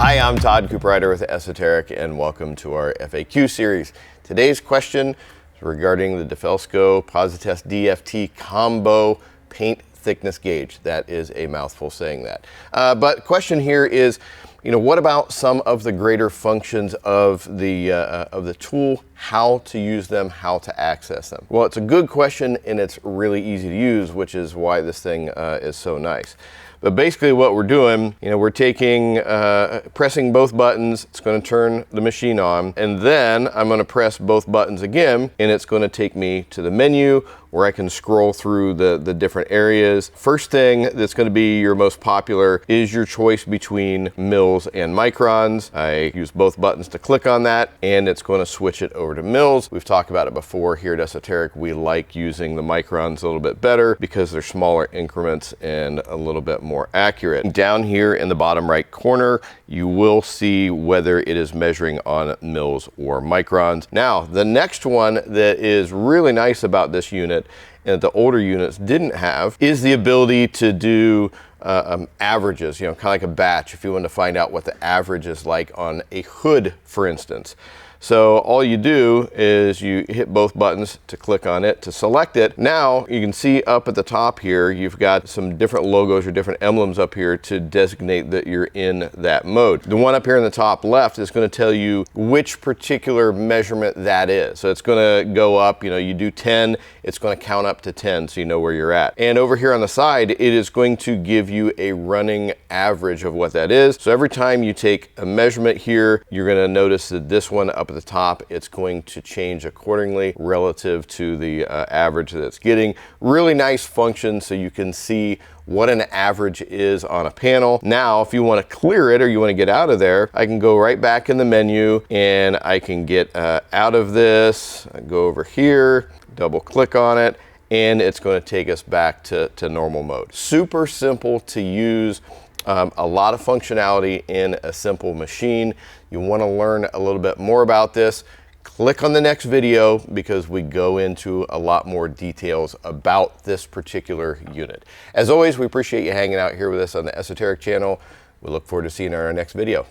Hi, I'm Todd Cooperrider with Esoteric, and welcome to our FAQ series. Today's question is regarding the DeFelsko Positector DFT combo paint thickness gauge. That is a mouthful saying that. But question here is, what about some of the greater functions of the tool, how to use them, how to access them? Well, it's a good question and it's really easy to use, which is why this thing is so nice. But basically what we're doing, we're taking, pressing both buttons, it's going to turn the machine on, and then I'm going to press both buttons again, and it's going to take me to the menu where I can scroll through the different areas. First thing that's going to be your most popular is your choice between mils and microns. I use both buttons to click on that, and it's going to switch it over to mils. We've talked about it before here at Esoteric. We like using the microns a little bit better because they're smaller increments and a little bit more accurate. Down here in the bottom right corner, you will see whether it is measuring on mils or microns. Now, the next one that is really nice about this unit and the older units didn't have is the ability to do averages, kind of like a batch if you want to find out what the average is like on a hood, for instance. So all you do is you hit both buttons to click on it, to select it. Now you can see up at the top here, you've got some different logos or different emblems up here to designate that you're in that mode. The one up here in the top left is going to tell you which particular measurement that is. So it's going to go up, you do 10, it's going to count up to 10 so you know where you're at. And over here on the side, it is going to give you a running average of what that is. So every time you take a measurement here, you're going to notice that this one up at the top, it's going to change accordingly relative to the average that it's getting. Really nice function so you can see what an average is on a panel. Now, if you want to clear it or you want to get out of there, I can go right back in the menu and I can get out of this, go over here, double click on it, and it's going to take us back to normal mode. Super simple to use. A lot of functionality in a simple machine. You want to learn a little bit more about this, click on the next video because we go into a lot more details about this particular unit. As always, we appreciate you hanging out here with us on the Esoteric channel. We look forward to seeing you in our next video.